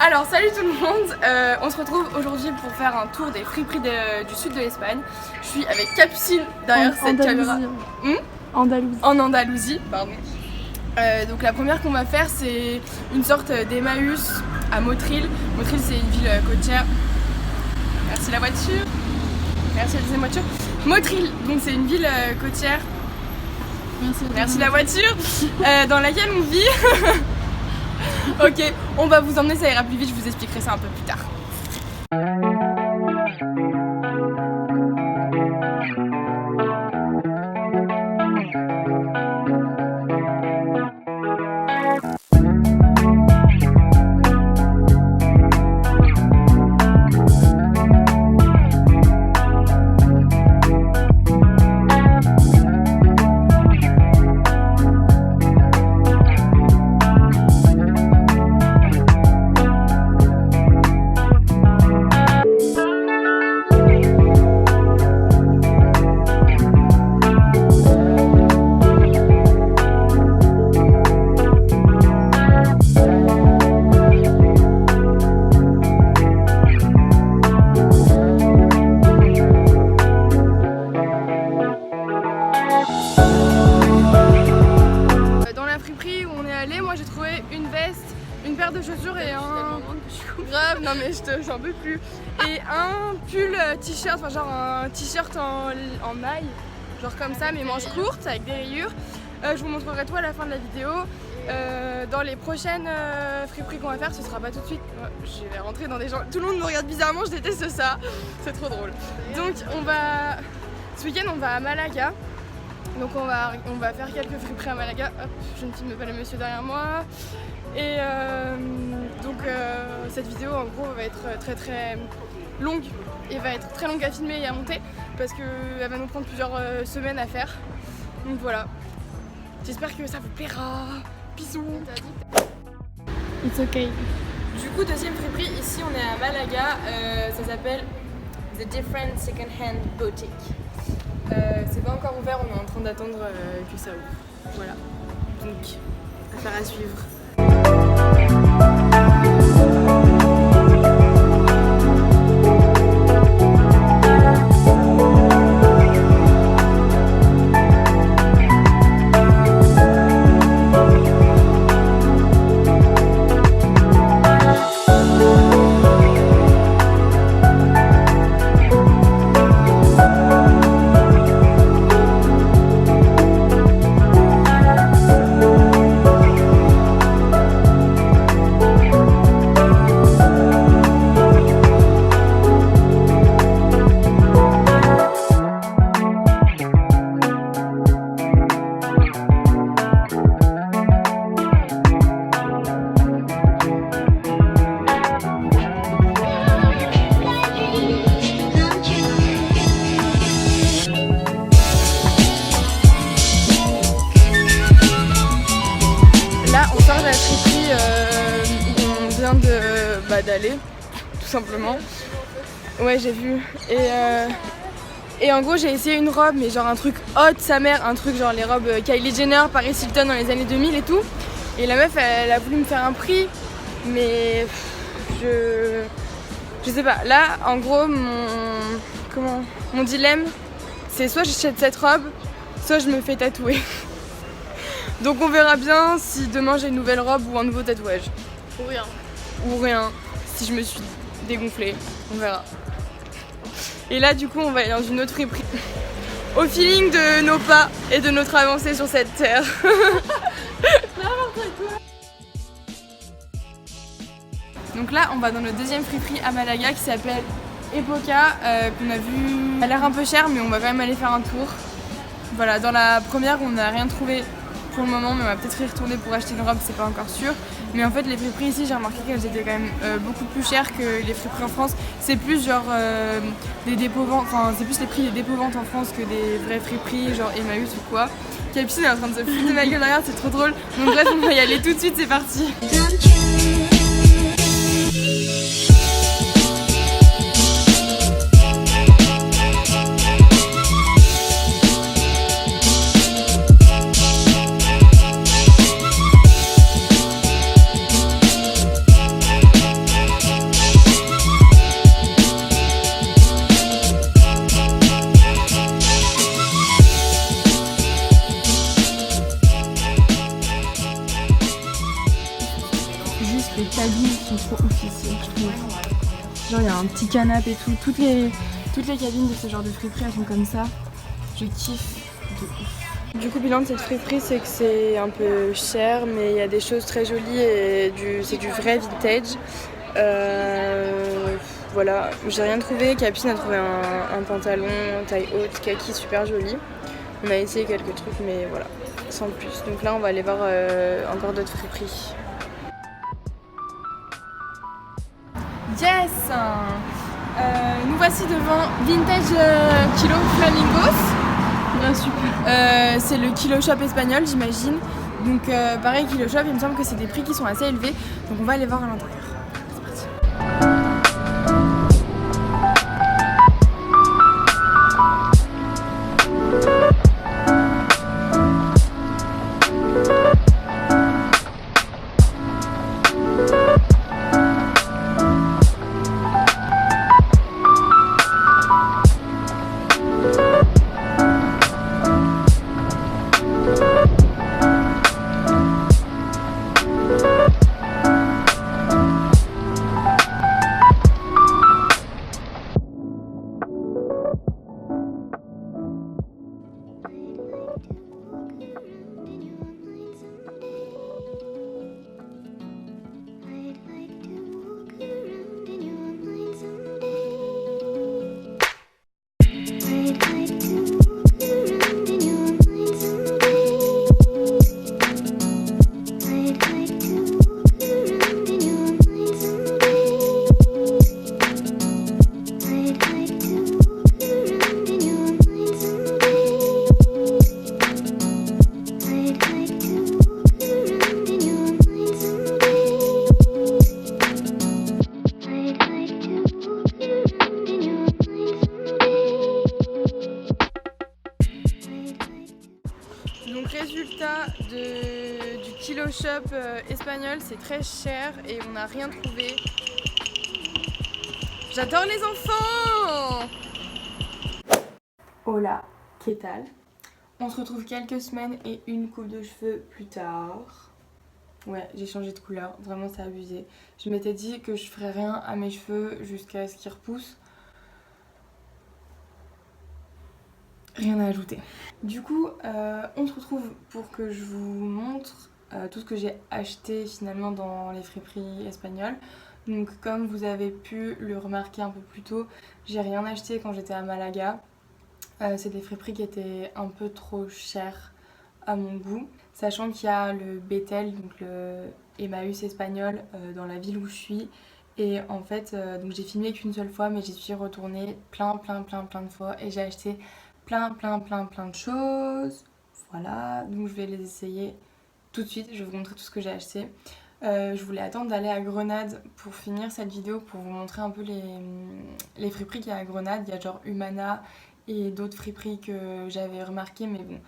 Alors salut tout le monde, on se retrouve aujourd'hui pour faire un tour des friperies du sud de l'Espagne. Je suis avec Capucine derrière cette caméra. En Andalousie, pardon. Donc la première qu'on va faire c'est une sorte d'Emmaüs à Motril. Motril c'est une ville côtière. Merci la voiture. Merci la deuxième voiture. Motril, donc c'est une ville côtière. Merci la voiture. Dans laquelle on vit. Ok, on va vous emmener, ça ira plus vite, je vous expliquerai ça un peu plus tard. Moi j'ai trouvé une veste, une paire de chaussures et un... Grave, non mais j'en peux plus. Et un pull t-shirt, enfin genre un t-shirt en maille, genre comme ça mais manches courtes avec des rayures. Je vous montrerai tout à la fin de la vidéo. Dans les prochaines friperies qu'on va faire, ce sera pas tout de suite. Je vais rentrer dans des gens, tout le monde me regarde bizarrement, je déteste ça, c'est trop drôle. Donc ce week-end on va à Malaga. Donc on va faire quelques friperies à Malaga. Hop, je ne filme pas le monsieur derrière moi. Et cette vidéo en gros va être très longue et va être très longue à filmer et à monter parce qu'elle va nous prendre plusieurs semaines à faire. Donc voilà. J'espère que ça vous plaira. Bisous. It's okay. Du coup deuxième friperie, ici on est à Malaga. Ça s'appelle The Different Second Hand Boutique. C'est pas encore ouvert, on est en train d'attendre que ça ouvre. Voilà, donc affaire à suivre. D'aller tout simplement. Ouais, j'ai vu et en gros j'ai essayé une robe mais genre un truc hot sa mère, un truc genre les robes Kylie Jenner, Paris Hilton dans les années 2000 et tout, et la meuf elle a voulu me faire un prix mais je sais pas. Là en gros mon dilemme c'est soit j'achète cette robe soit je me fais tatouer. Donc on verra bien si demain j'ai une nouvelle robe ou un nouveau tatouage ou rien, si je me suis dégonflée, on verra. Et là du coup on va aller dans une autre friperie au feeling de nos pas et de notre avancée sur cette terre. Donc là on va dans notre deuxième friperie à Malaga qui s'appelle Epoca, qu'on a vu, elle a l'air un peu chère mais on va quand même aller faire un tour. Voilà, dans la première on n'a rien trouvé pour le moment, mais on va peut-être y retourner pour acheter une robe, c'est pas encore sûr. Mais en fait les friperies ici, j'ai remarqué qu'elles étaient quand même beaucoup plus chères que les friperies en France. C'est plus genre des dépôts-ventes, enfin c'est plus les prix des dépôts-ventes en France que des vraies friperies genre Emmaüs ou quoi. Capucine est en train de se foutre de ma gueule derrière, c'est trop drôle. Donc bref, on va y aller tout de suite, c'est parti. cabines sont trop ouf ici, je trouve. Genre il y a un petit canapé et tout. Toutes les cabines de ce genre de friperie elles sont comme ça. Je kiffe de ouf. Du coup, bilan de cette friperie, c'est que c'est un peu cher, mais il y a des choses très jolies et c'est du vrai vintage. Voilà, j'ai rien trouvé. Capucine a trouvé un pantalon taille haute, kaki, super joli. On a essayé quelques trucs, mais voilà, sans plus. Donc là, on va aller voir encore d'autres friperies. Yes! Nous voici devant Vintage Kilo Flamingos. Ah, super. C'est le Kilo Shop espagnol, j'imagine. Donc pareil, Kilo Shop, il me semble que c'est des prix qui sont assez élevés. Donc on va aller voir à l'intérieur. C'est parti. Donc résultat du Kilo Shop espagnol, c'est très cher et on n'a rien trouvé. J'adore les enfants! Hola, qu'est-ce que on se retrouve quelques semaines et une coupe de cheveux plus tard. Ouais, j'ai changé de couleur, vraiment c'est abusé. Je m'étais dit que je ferais rien à mes cheveux jusqu'à ce qu'ils repoussent. Rien à ajouter. Du coup, on se retrouve pour que je vous montre tout ce que j'ai acheté finalement dans les friperies espagnoles. Donc comme vous avez pu le remarquer un peu plus tôt, j'ai rien acheté quand j'étais à Malaga. C'est des friperies qui étaient un peu trop chères à mon goût. Sachant qu'il y a le Betel, donc le Emmaüs espagnol dans la ville où je suis. Et en fait, donc j'ai filmé qu'une seule fois, mais j'y suis retournée plein de fois et j'ai acheté plein de choses. Voilà, donc je vais les essayer tout de suite. Je vais vous montrer tout ce que j'ai acheté. Je voulais attendre d'aller à Grenade pour finir cette vidéo, pour vous montrer un peu les friperies qu'il y a à Grenade. Il y a genre Humana et d'autres friperies que j'avais remarquées, mais bon,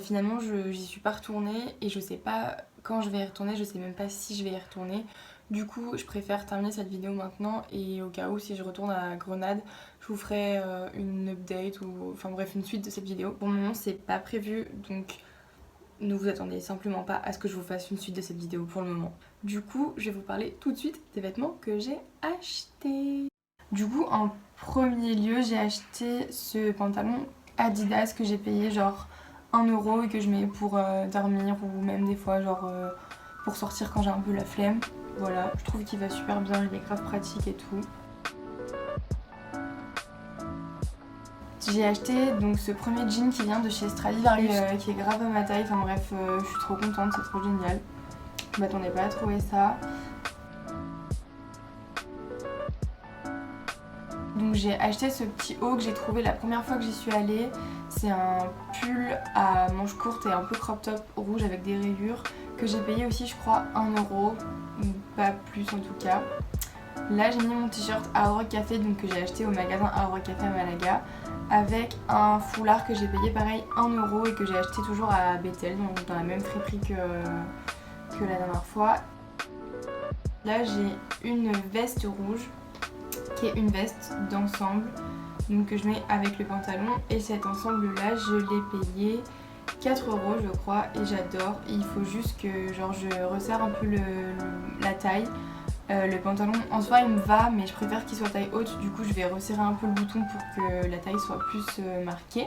finalement j'y suis pas retournée et je sais pas quand je vais y retourner, je sais même pas si je vais y retourner. Du coup, je préfère terminer cette vidéo maintenant et au cas où, si je retourne à Grenade, je vous ferai une update ou enfin bref, une suite de cette vidéo. Pour le moment, c'est pas prévu, donc ne vous attendez simplement pas à ce que je vous fasse une suite de cette vidéo pour le moment. Du coup, je vais vous parler tout de suite des vêtements que j'ai achetés. Du coup, en premier lieu, j'ai acheté ce pantalon Adidas que j'ai payé genre 1 € et que je mets pour dormir ou même des fois genre pour sortir quand j'ai un peu la flemme. Voilà, je trouve qu'il va super bien, il est grave pratique et tout. J'ai acheté donc ce premier jean qui vient de chez Stradivarius qui est grave à ma taille, enfin bref, je suis trop contente, c'est trop génial. Je m'attendais pas à trouver ça. Donc j'ai acheté ce petit haut que j'ai trouvé la première fois que j'y suis allée. C'est un pull à manches courtes et un peu crop top rouge avec des rayures que j'ai payé aussi je crois 1 €, pas plus en tout cas. Là j'ai mis mon t-shirt Hard Rock Café donc, que j'ai acheté au magasin Hard Rock Café à Malaga avec un foulard que j'ai payé pareil 1 € et que j'ai acheté toujours à Betel, donc dans la même friperie que la dernière fois. Là j'ai une veste rouge qui est une veste d'ensemble donc que je mets avec le pantalon et cet ensemble là je l'ai payé 4 € je crois et j'adore. Il faut juste que genre je resserre un peu la taille Le pantalon en soi il me va, mais je préfère qu'il soit taille haute, du coup je vais resserrer un peu le bouton pour que la taille soit plus marquée.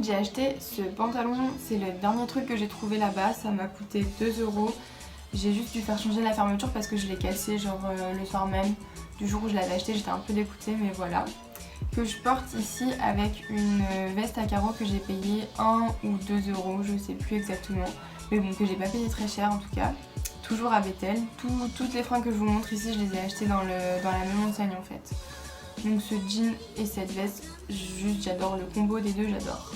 J'ai acheté ce pantalon, c'est le dernier truc que j'ai trouvé là-bas, ça m'a coûté 2 €. J'ai juste dû faire changer la fermeture parce que je l'ai cassé genre le soir même. Du jour où je l'avais acheté, j'étais un peu dégoûtée, mais voilà. Que je porte ici avec une veste à carreaux que j'ai payé 1 ou 2 €, je sais plus exactement. Mais bon, que j'ai pas payé très cher en tout cas. Toujours à Bethel. Toutes les fringues que je vous montre ici, je les ai achetées dans la même enseigne en fait. Donc ce jean et cette veste, juste j'adore le combo des deux, j'adore.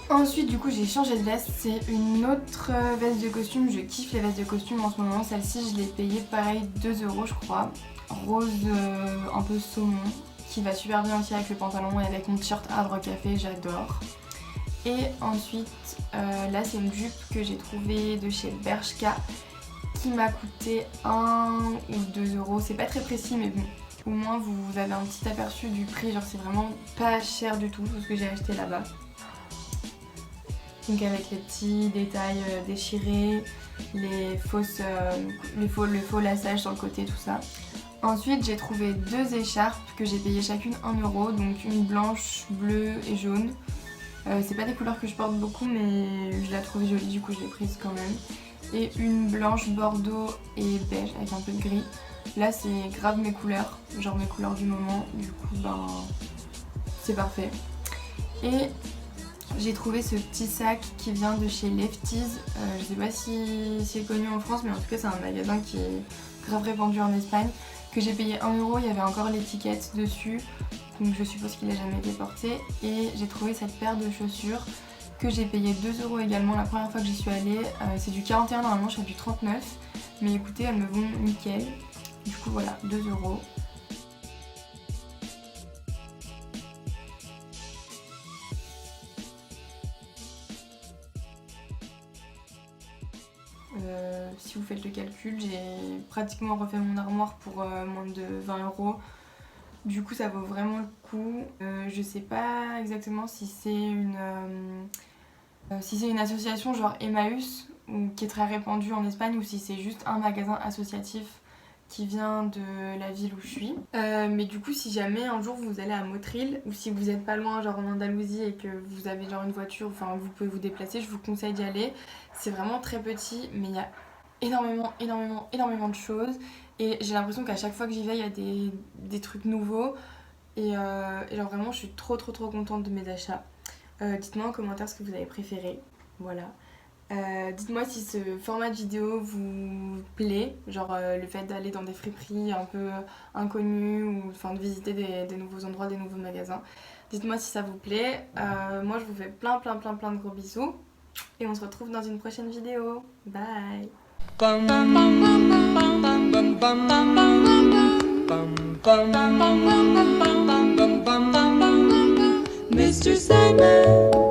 Ensuite du coup j'ai changé de veste, c'est une autre veste de costume, je kiffe les vestes de costume en ce moment, celle-ci je l'ai payée pareil 2 € je crois, rose un peu saumon, qui va super bien aussi avec le pantalon et avec mon t-shirt Havre Café, j'adore. Et ensuite là c'est une jupe que j'ai trouvée de chez Bershka qui m'a coûté 1 ou 2 €, c'est pas très précis mais bon, au moins vous avez un petit aperçu du prix, genre c'est vraiment pas cher du tout ce que j'ai acheté là-bas. Donc avec les petits détails déchirés, les faux lassages sur le côté, tout ça. Ensuite j'ai trouvé 2 écharpes que j'ai payées chacune 1 €, donc une blanche, bleue et jaune. C'est pas des couleurs que je porte beaucoup mais je la trouvais jolie, du coup je l'ai prise quand même. Et une blanche, bordeaux et beige avec un peu de gris. Là c'est grave mes couleurs, genre mes couleurs du moment, du coup ben c'est parfait. Et j'ai trouvé ce petit sac qui vient de chez Lefties, je sais pas si c'est connu en France mais en tout cas c'est un magasin qui est grave répandu en Espagne, que j'ai payé 1 €, il y avait encore l'étiquette dessus, donc je suppose qu'il n'a jamais été porté. Et j'ai trouvé cette paire de chaussures que j'ai payé 2 € également la première fois que j'y suis allée, c'est du 41 normalement, je suis à du 39, mais écoutez elles me vont nickel, du coup voilà 2 €. Si vous faites le calcul, j'ai pratiquement refait mon armoire pour moins de 20 €. Du coup ça vaut vraiment le coup. Je sais pas exactement si c'est une association genre Emmaüs qui est très répandue en Espagne ou si c'est juste un magasin associatif qui vient de la ville où je suis. Mais du coup si jamais un jour vous allez à Motril ou si vous êtes pas loin genre en Andalousie et que vous avez genre une voiture, enfin vous pouvez vous déplacer, je vous conseille d'y aller. C'est vraiment très petit mais il y a énormément de choses et j'ai l'impression qu'à chaque fois que j'y vais il y a des trucs nouveaux et genre vraiment je suis trop contente de mes achats. Dites-moi en commentaire ce que vous avez préféré, voilà. Dites-moi si ce format de vidéo vous plaît, genre le fait d'aller dans des friperies un peu inconnues ou enfin de visiter des nouveaux endroits, des nouveaux magasins. Dites-moi si ça vous plaît. Moi je vous fais plein de gros bisous et on se retrouve dans une prochaine vidéo. Bye. Mr. Sandman.